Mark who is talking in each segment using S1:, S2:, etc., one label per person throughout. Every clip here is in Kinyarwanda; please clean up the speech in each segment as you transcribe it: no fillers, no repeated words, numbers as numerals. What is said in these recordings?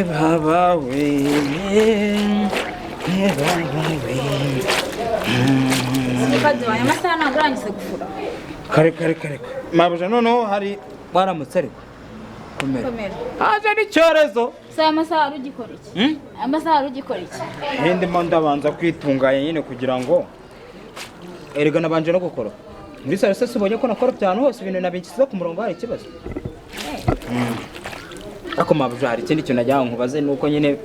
S1: baba we
S2: Sikadwa amasaha ntabwo urangise gufura.
S1: Kare mabuja noneho hari waramutse ariko komera haje n'icyorezo
S2: Saya amasaha rugikora iki amasaha rugikora iki
S1: ndimo ndabanza kwitunganya nyine kugira ngo erega nabanje no gukora muri sare se ubonye ko nakora cyane hose ibintu nabinkiza ku murongo hari ikibazo ako mabuja hari ikindi kintu najya nkubaze nuko nyine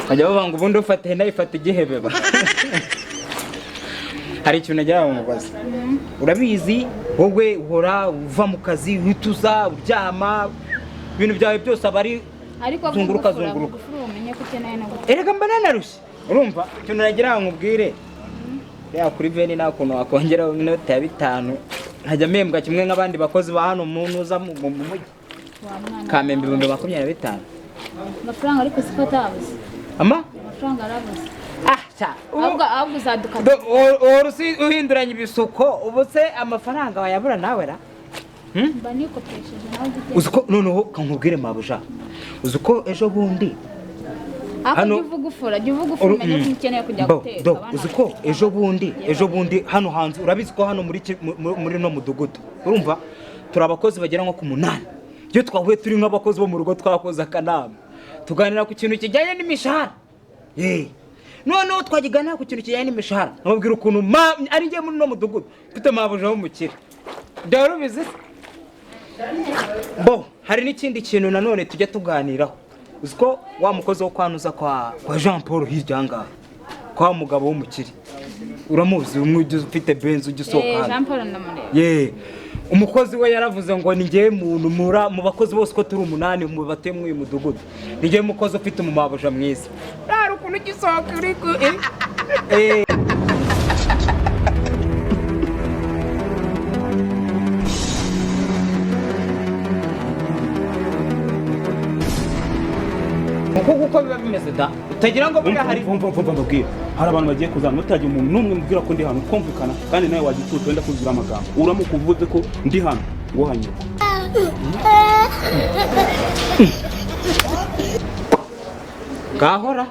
S1: bajya bavanga ubundi ufate nayifata igihebeba hari ikintu najya nkubaze urabizi wowe uhora uva mu kazi wituza uryama ibintu byawe byose abari
S2: ariko
S1: zunguruka
S2: umenye ko ukeneye no guteka
S1: erega mba narushye urumva ikintu nagira nkubwire ya kuri veni nta kuntu wakongera inota ya 5 nkajya mpembwa kimwe nk'abandi bakozi ba hano umuntu uza mu mujyi kamembe 25
S2: amafaranga ariko sifatabuze amafaranga arabuze ahubwo uzaduka
S1: orusi uhinduranya ibisuko ubu se amafaranga wayabura nawe ra
S2: mba nikopesheje nawe gite
S1: uziko noneho kankubwire mabuja uziko ejo bundi
S2: hano uvuga ufura umenye ko ukeneye kujya guteka
S1: uziko ejo bundi hano hanze urabizi ko hano muri no mudugudu urumva turi abakozi bagera nko ku 8 iyo twahuye turi nk'abakozi bo mu rugo twakoze akanama tuganira ku kintu kijyanye n'imishahara noneho twagiganira ku kintu kijyanye n'imishahara nkababwira ukuntu ari ngiye muri no mudugudu mfite mabuja w'umukire ndaro bizi hari n'ikindi kintu nanone tujya tuganiraho uziko wa mukozi wo kwanuza kwa Jean Paul hirya ngaha kwa mugabo w'umukire uramuzi umwe ufite benzo ugisoka
S2: Jean Paul ndamureba
S1: umukozi we yaravuze ngo ni ngiye muntu mu bakozi bose ko turi 8 mu batemwe uyu mudugudu ni ngiye mukozi ufite umumabuja mwiza raro ukuntu gisoka uri ku kuko biba bimeze da utagira ngo buri hari
S3: mbabwira hari abantu bagiye kuzana mutagiye umuntu numwe mubwira ko ndi hano kumvikana kandi nawe wagitutu wenda kuzura amagambo uramuka uvuze ko ndi hano ngo hanyuka
S1: gahora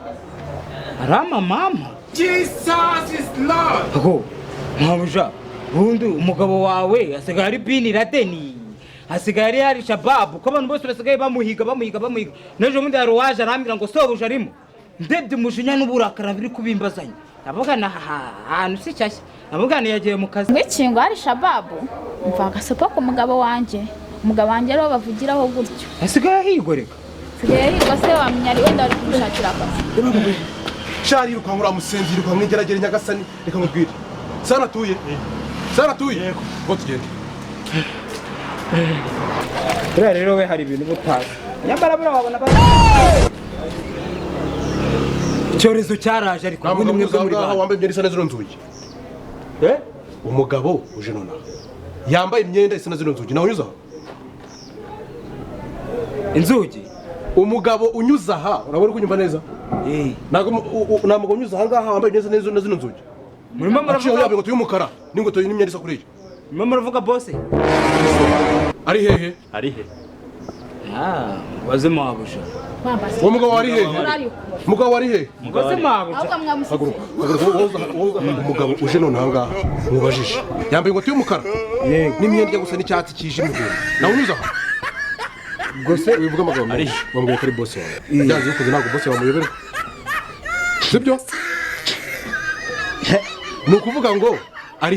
S1: arama mama
S4: Jesus is Lord
S1: mabuja bundi umugabo wawe asigaye ari Bin Laden hasigaye hari shababu ko abantu bose basigaye bamuhiga nejo mundi hari waje arambira ngo sobuja arimo ndebye umujinya n'uburakara biri kubimbazanya abugana ahantu si cyashya abugana yagiye mu kazi
S2: ngo hari shababu mvaga sopa ku mugabo wanje rero bavugiraho gutyo
S1: hasigaye higoreka
S2: se wamenya ari wenda ari kumushakira akazi
S4: shari rukangura musenzi rukamwigeragera nyagasani reka mubwire sana tuye ngo tugende
S1: rero we hari ibintu butazi nyamara bura wabona icyorezo cyaraje ariko
S4: ubundi mwebwe muri baha wambaye imyenda isa neza nzugi umugabo uje nona yambaye imyenda isa neza nzugi nawe unyuza
S1: inzugi
S4: umugabo unyuza aha urabona ko unyumva neza ntabwo unyuza aha ngaha wambaye imyenda neza nzugi
S1: murimo muravuga
S4: yabyo ngo tuyumukara n'ingoto y'imyenda isa kuri
S1: murimo muravuga boss
S4: ari hehe
S1: waze mabuja
S4: uwo mugabo wari hehe umugabo wari hehe
S1: waze mabuja
S4: umugabo uje none aha ngaha mubajije yambaye ingoti y'umukara n'imyenda gusa n'icyatsi kijimye nawe unyuza aha gose wivuga amagambo wambwiye ko ari boss wawe byanze bikoze ntabwo boss wamuyobera sibyo ni ukuvuga ngo ari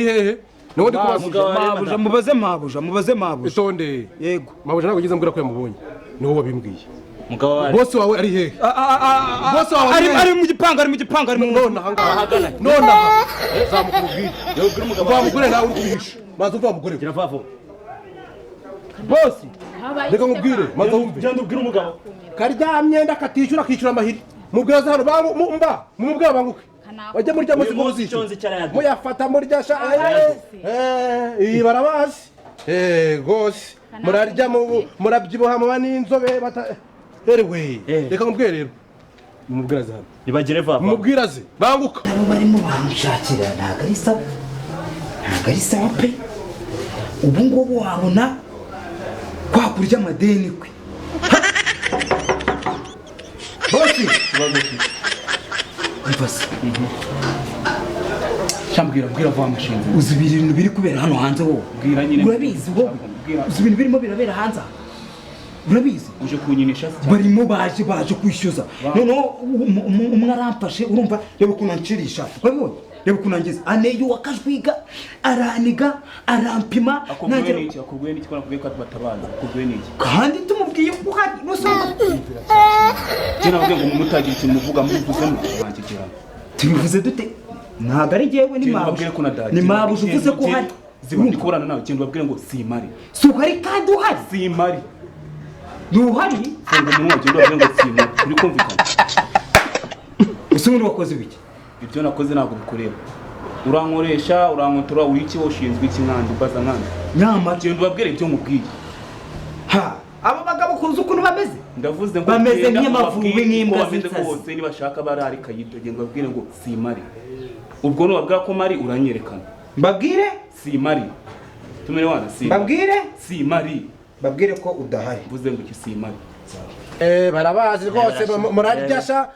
S4: hehe no ndi
S1: kubaza mubaze mabuja
S4: itonde
S1: yego
S4: mabuja ntabwo ngize mbwira ko yamubonye ni wowe wabimbwiye
S3: mugabo wawe
S4: boss wawe ari hehe boss wawe
S1: ari mu gipanga
S4: none ahagana none aha zamukubwira umugore nawe uri kubihisha maze umva umugore
S3: gira vavo
S4: boss reka mubwire maze wumve
S3: genda ubwire umugabo
S4: karyamye ndakatishyura akishyura amahiri mubwira hano mumubwira banguke bajya muri ryamaze kuzica muyafata muri ryasha iyi barabazi gose murarya murabyibuha muba n'inzobe erewe reka mubwire rero mumubwiraze hano
S3: nibagire vava
S4: mumubwiraze banguka
S1: abo barimo bamushakira ntabwo ari sawa pe ubu ngubu wabona kwa kurya amadeni kwe
S4: bosi
S1: mvase
S3: Shambwira vuba amashinzi.
S1: uzi ibintu biri kubera hano hanze wowe
S3: Bwira nyine.
S1: urabizi wowe uzi ibintu birimo birabera hanze urabizi
S3: Uje kunyinisha se.
S1: barimo baje kwishyuza noneho umwe aramfashe urumva reba ukuntu ancirisha urabibonye reba ukuntu angize aneyo wakajwiga araniga arampima
S3: akubwiye n'iki nakubwiye ko batabaza akubwiye n'iki
S1: kandi tumubwiye ko hari nusoma
S3: je navuga ngo mumutagira ikintu muvuga muvuzemo bankigera
S1: tubivuze dute ntago ari jewe ni mabu uvuze ko hari
S3: zibone kuburana nawe ikintu babwire ngo simari
S1: si uhari kandi uhari
S3: simari
S1: ntuhari
S3: funga umunwa ugende babwire ngo simari turi kumvikana
S1: ese ubundi wakoze biki
S3: ibyo nakoze ntabwo bikureba urankoresha urankontora wiki ushinzwe iki nkandi baza nkandi
S1: nyamara
S3: genda ubabwire ibyo mubwiye
S1: ha aba bagabo kuzi ukuntu bameze
S3: ndavuze ngo
S1: bameze nk'amavubi nk'imbwa z'insazi
S3: bose nibashaka barari kayito genda babwire ngo simari ubwo nubabwira ko mari uranyerekana
S1: mbabwire
S3: simari tumere wana simari
S1: babwire ko udahari
S3: mvuze ngo iki simari
S4: barabazi rwose muraryasha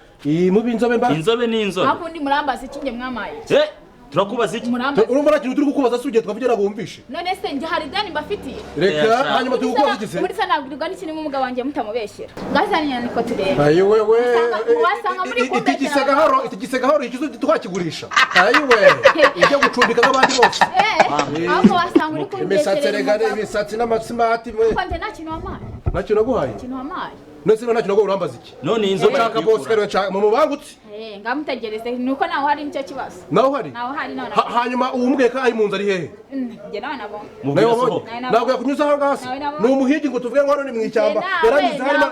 S4: mubi inzobe mba
S5: inzobe ni inzobe
S2: hakundi murambaza iki nge mwamaye
S5: turakubaza iki
S4: urumva nta kintu turi kukubaza si ugiye twavugira ngo wumvishe
S2: none se njye hari dani mbafitiye
S4: reka hanyuma turi kukubaza iki se
S2: muri se nabwirwa n'ikindi n'umugabo wanjye mutamubeshyera ngazanye nyandiko turebe
S4: ayiwe we
S2: wasanga muri kumbeshyera
S4: iki gisegahoro ikizo twakigurisha ayiwe ijya gucumbika nk'abandi bose
S2: ahubwo wasanga uri
S4: imisatsi
S2: kumbeshyera
S4: regare imisatsi n'amasimati
S2: konte nta kintu wamaye
S4: nta kintu naguhaye
S2: ikintu wamaye
S4: none se nta kintu naguhaye urambaza iki
S5: none inzobe
S4: nshaka bose kare nshaka mu mubangutse
S2: ngamutegereze nuko nawe hari nicyo kibazo
S4: nawe hari
S2: nawe
S4: hanyuma uwumbwiye ko ari mu nzu ari hehe
S2: njye nawe nabonye
S4: nawe wabonye ntabwo yakunyuza aho ngaho se ni umuhigi ngo tuvuge ngo hano ni mu ishyamba yarangiza harimo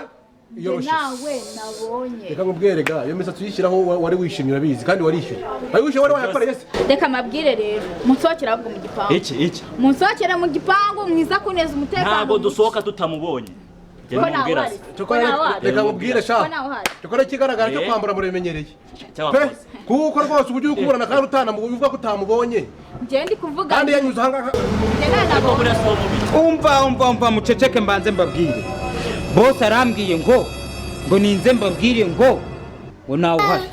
S2: nawe nabonye
S4: reka nkubwire ga iyo misatsi uyishyiraho wari wishimye urabizi kandi warishyuye wari wishyuye wari wayakoreye se
S2: reka mabwire rero munsohokere ahubwo mu gipangu
S5: iki
S2: munsohokere mu gipangu mwiza kuneza umutekano
S5: ntabwo dusohoka tutamubonye
S4: reka nkubwire sha cyokora ikigaragara cyo kwambura murabimenyereye pe kuko rwose uburyo uri kuburana kandi uvuga ko utamubonye
S2: njye ndi kuvuga
S4: kandi yanyuze aha ngaha
S1: umva muceceke mbanze mbabwire bose arambwiye ngo ninze mbabwire ngo nawe uhari